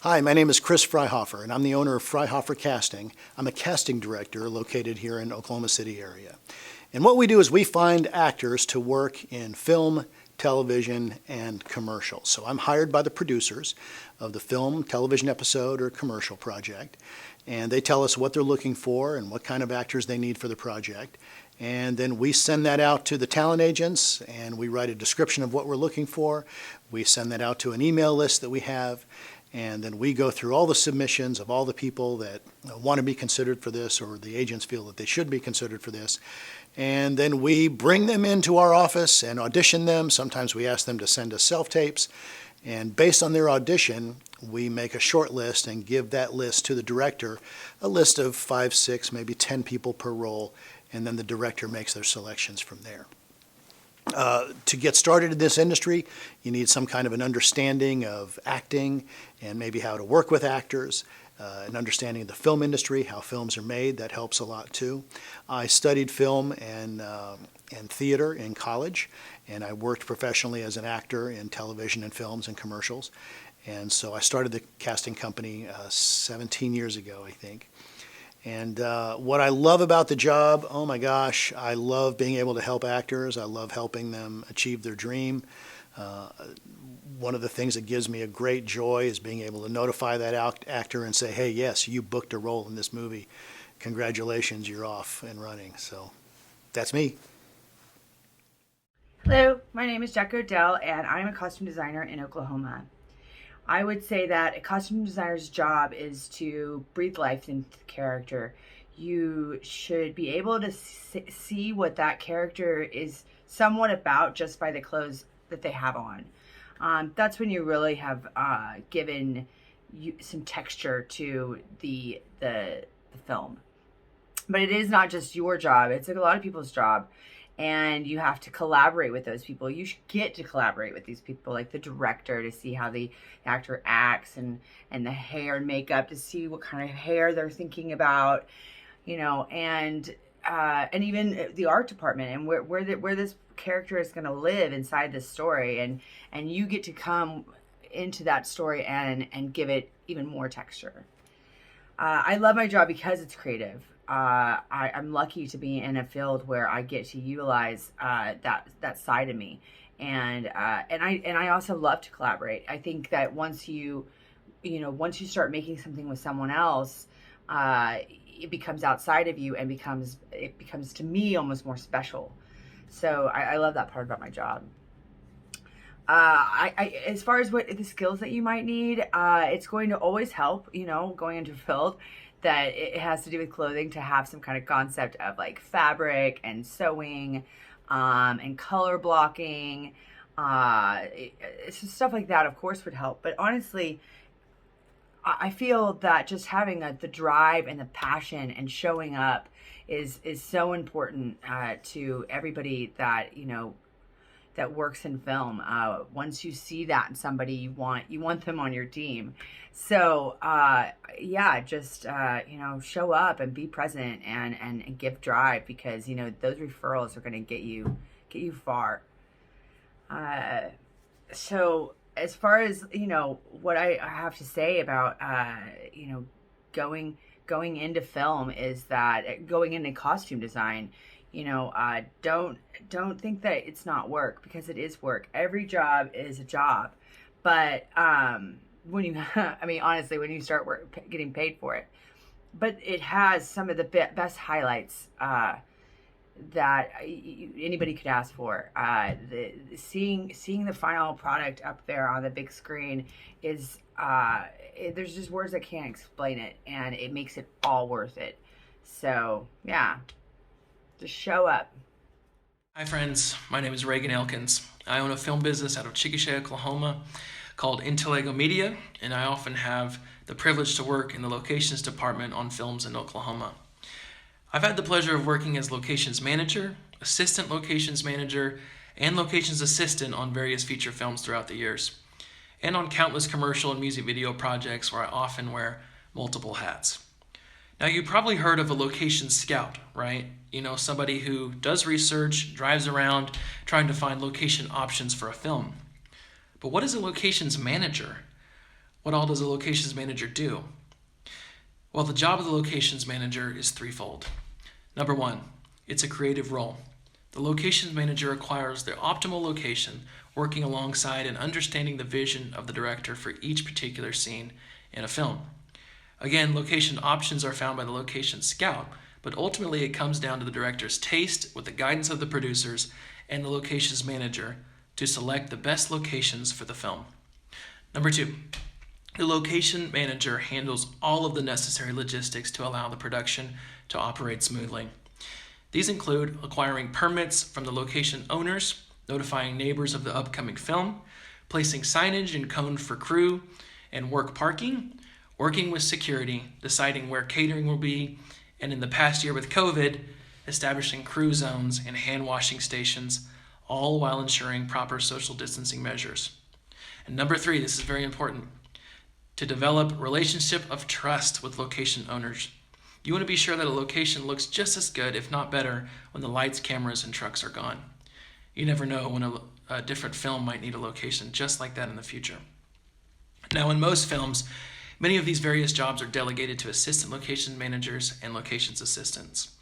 Hi, my name is Chris Freihofer, and I'm the owner of Freihofer Casting. I'm a casting director located here in Oklahoma City area. And what we do is we find actors to work in film, television, and commercials. So I'm hired by the producers of the film, television episode, or commercial project, and they tell us what they're looking for and what kind of actors they need for the project. And then we send that out to the talent agents, and we write a description of what we're looking for. We send that out to an email list that we have, and then we go through all the submissions of all the people that want to be considered for this, or the agents feel that they should be considered for this. And then we bring them into our office and audition them. Sometimes we ask them to send us self-tapes. And based on their audition, we make a short list and give that list to the director, a list of 5, 6, maybe 10 people per role, and then the director makes their selections from there. To get started in this industry, you need some kind of an understanding of acting and maybe how to work with actors, an understanding of the film industry, how films are made. That helps a lot too. I studied film and theater in college, and I worked professionally as an actor in television and films and commercials. And so I started the casting company 17 years ago, I think. And what I love about the job, oh my gosh, I love being able to help actors. I love helping them achieve their dream. One of the things that gives me a great joy is being able to notify that actor and say, hey, yes, you booked a role in this movie. Congratulations, you're off and running. So that's me. Hello, my name is Jack Odell, and I'm a costume designer in Oklahoma. I would say that a costume designer's job is to breathe life into the character. You should be able to see what that character is somewhat about just by the clothes that they have on. That's when you really have given you some texture to the film. But it is not just your job. It's like a lot of people's job. And you have to collaborate with those people. You should get to collaborate with these people, like the director, to see how the actor acts, and the hair and makeup to see what kind of hair they're thinking about, and even the art department and where this character is going to live inside this story, and you get to come into that story and give it even more texture. I love my job because it's creative. I'm lucky to be in a field where I get to utilize that side of me, and I also love to collaborate. I think that once you start making something with someone else, it becomes outside of you and it becomes to me almost more special. So I love that part about my job. As far as what the skills that you might need, it's going to always help, going into a field that it has to do with clothing, to have some kind of concept of like fabric and sewing, and color blocking. Stuff like that, of course, would help. But honestly, I feel that just having the drive and the passion and showing up is so important to everybody that that works in film. Once you see that in somebody, you want them on your team. So just show up and be present and give drive, because those referrals are going to get you far. So as far as what I have to say about going into film is that going into costume design, don't think that it's not work, because it is work. Every job is a job, but when you honestly, when you start getting paid for it, but it has some of the best highlights that anybody could ask for. Seeing the final product up there on the big screen is there's just words that can't explain it, and it makes it all worth it. So yeah, just show up. Hi friends, my name is Reagan Elkins. I own a film business out of Chickasha, Oklahoma called Intellego Media, and I often have the privilege to work in the locations department on films in Oklahoma. I've had the pleasure of working as locations manager, assistant locations manager, and locations assistant on various feature films throughout the years, and on countless commercial and music video projects where I often wear multiple hats. Now, you probably heard of a location scout, right? Somebody who does research, drives around, trying to find location options for a film. But what is a locations manager? What all does a locations manager do? Well, the job of the locations manager is threefold. Number one, it's a creative role. The locations manager acquires the optimal location, working alongside and understanding the vision of the director for each particular scene in a film. Again, location options are found by the location scout, but ultimately it comes down to the director's taste with the guidance of the producers and the locations manager to select the best locations for the film. Number two, the location manager handles all of the necessary logistics to allow the production to operate smoothly. These include acquiring permits from the location owners, notifying neighbors of the upcoming film, placing signage and cone for crew and work parking, working with security, deciding where catering will be, and in the past year with COVID, establishing crew zones and hand washing stations, all while ensuring proper social distancing measures. And number three, this is very important, to develop a relationship of trust with location owners. You want to be sure that a location looks just as good, if not better, when the lights, cameras, and trucks are gone. You never know when a different film might need a location just like that in the future. Now, in most films, many of these various jobs are delegated to assistant location managers and locations assistants.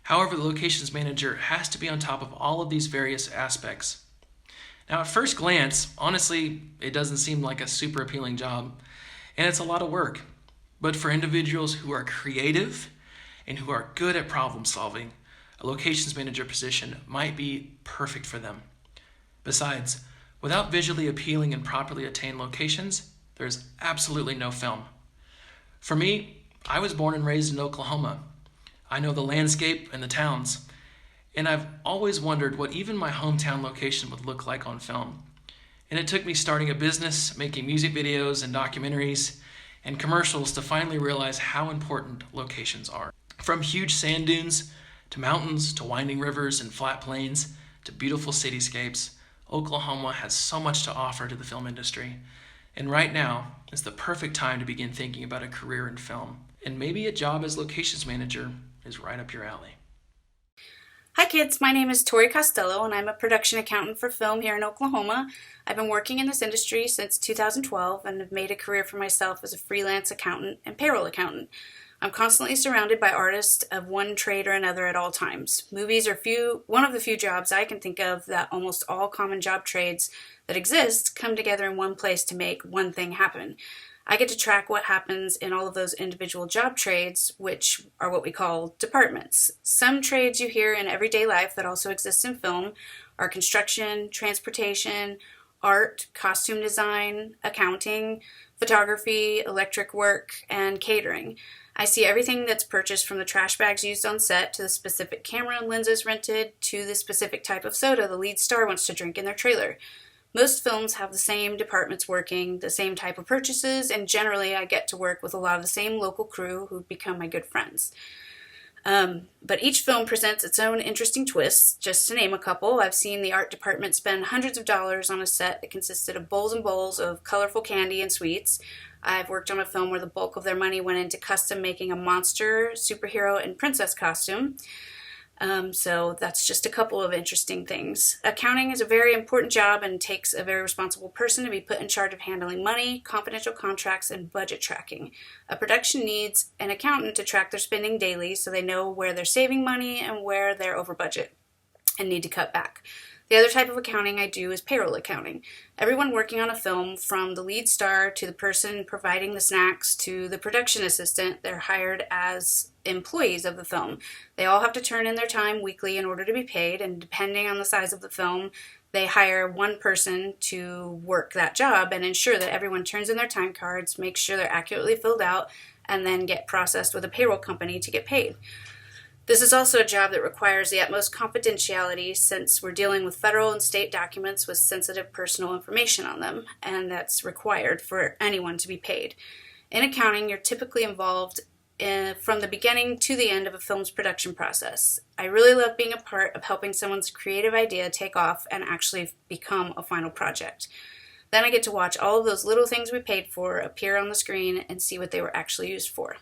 However, the locations manager has to be on top of all of these various aspects. Now, at first glance, honestly, it doesn't seem like a super appealing job, and it's a lot of work. But for individuals who are creative and who are good at problem solving, a locations manager position might be perfect for them. Besides, without visually appealing and properly attained locations, there's absolutely no film. For me, I was born and raised in Oklahoma. I know the landscape and the towns, and I've always wondered what even my hometown location would look like on film. And it took me starting a business, making music videos and documentaries, and commercials to finally realize how important locations are. From huge sand dunes, to mountains, to winding rivers and flat plains, to beautiful cityscapes, Oklahoma has so much to offer to the film industry. And right now is the perfect time to begin thinking about a career in film. And maybe a job as locations manager is right up your alley. Hi kids, my name is Tori Costello and I'm a production accountant for film here in Oklahoma. I've been working in this industry since 2012 and have made a career for myself as a freelance accountant and payroll accountant. I'm constantly surrounded by artists of one trade or another at all times. Movies are one of the few jobs I can think of that almost all common job trades that exist come together in one place to make one thing happen. I get to track what happens in all of those individual job trades, which are what we call departments. Some trades you hear in everyday life that also exist in film are construction, transportation, art, costume design, accounting, photography, electric work, and catering. I see everything that's purchased from the trash bags used on set to the specific camera and lenses rented to the specific type of soda the lead star wants to drink in their trailer. Most films have the same departments working, the same type of purchases, and generally I get to work with a lot of the same local crew who've become my good friends. But each film presents its own interesting twists. Just to name a couple, I've seen the art department spend hundreds of dollars on a set that consisted of bowls and bowls of colorful candy and sweets. I've worked on a film where the bulk of their money went into custom making a monster, superhero, and princess costume. So that's just a couple of interesting things. Accounting is a very important job and takes a very responsible person to be put in charge of handling money, confidential contracts, and budget tracking. A production needs an accountant to track their spending daily so they know where they're saving money and where they're over budget and need to cut back. The other type of accounting I do is payroll accounting. Everyone working on a film, from the lead star to the person providing the snacks to the production assistant, they're hired as employees of the film. They all have to turn in their time weekly in order to be paid, and depending on the size of the film, they hire one person to work that job and ensure that everyone turns in their time cards, make sure they're accurately filled out, and then get processed with a payroll company to get paid. This is also a job that requires the utmost confidentiality since we're dealing with federal and state documents with sensitive personal information on them, and that's required for anyone to be paid. In accounting, you're typically involved from the beginning to the end of a film's production process. I really love being a part of helping someone's creative idea take off and actually become a final project. Then I get to watch all of those little things we paid for appear on the screen and see what they were actually used for.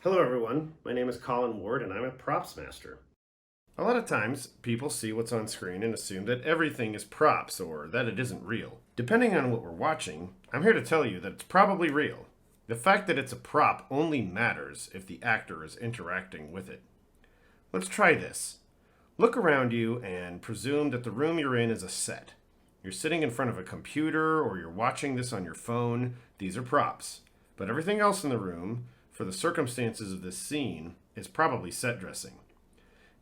Hello everyone, my name is Colin Ward and I'm a props master. A lot of times, people see what's on screen and assume that everything is props or that it isn't real. Depending on what we're watching, I'm here to tell you that it's probably real. The fact that it's a prop only matters if the actor is interacting with it. Let's try this. Look around you and presume that the room you're in is a set. You're sitting in front of a computer or you're watching this on your phone. These are props. But everything else in the room, for the circumstances of this scene, is probably set dressing.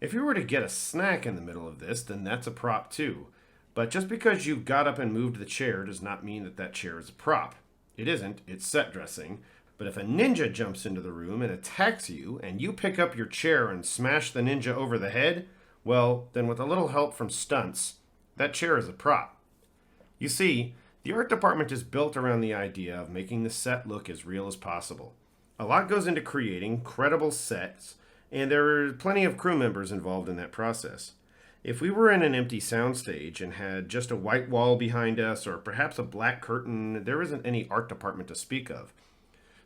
If you were to get a snack in the middle of this, then that's a prop too. But just because you got up and moved the chair does not mean that that chair is a prop. It isn't, it's set dressing. But if a ninja jumps into the room and attacks you, and you pick up your chair and smash the ninja over the head, well, then with a little help from stunts, that chair is a prop. You see, the art department is built around the idea of making the set look as real as possible. A lot goes into creating credible sets, and there are plenty of crew members involved in that process. If we were in an empty soundstage and had just a white wall behind us or perhaps a black curtain, there isn't any art department to speak of.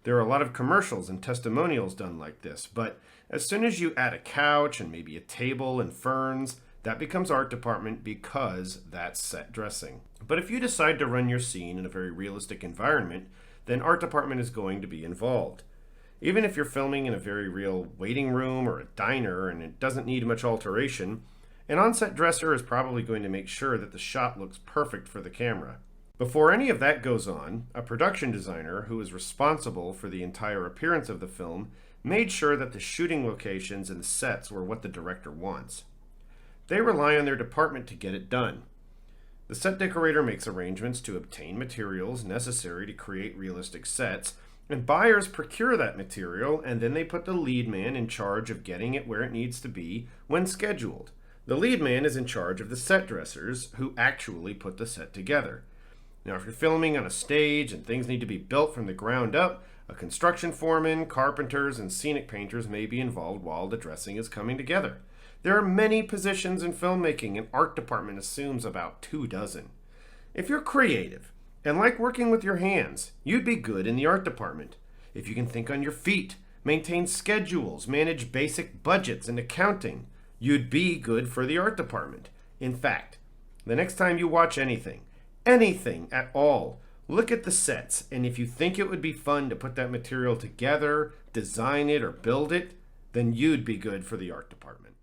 There are a lot of commercials and testimonials done like this, but as soon as you add a couch and maybe a table and ferns, that becomes art department because that's set dressing. But if you decide to run your scene in a very realistic environment, then art department is going to be involved. Even if you're filming in a very real waiting room or a diner and it doesn't need much alteration, an on-set dresser is probably going to make sure that the shot looks perfect for the camera. Before any of that goes on, a production designer who is responsible for the entire appearance of the film made sure that the shooting locations and the sets were what the director wants. They rely on their department to get it done. The set decorator makes arrangements to obtain materials necessary to create realistic sets, and buyers procure that material, and then they put the lead man in charge of getting it where it needs to be when scheduled. The lead man is in charge of the set dressers, who actually put the set together. Now, if you're filming on a stage and things need to be built from the ground up, a construction foreman, carpenters, and scenic painters may be involved while the dressing is coming together. There are many positions in filmmaking, and art department assumes about 24. If you're creative and like working with your hands, you'd be good in the art department. If you can think on your feet, maintain schedules, manage basic budgets and accounting, you'd be good for the art department. In fact, the next time you watch anything at all, look at the sets, and if you think it would be fun to put that material together, design it, or build it, then you'd be good for the art department.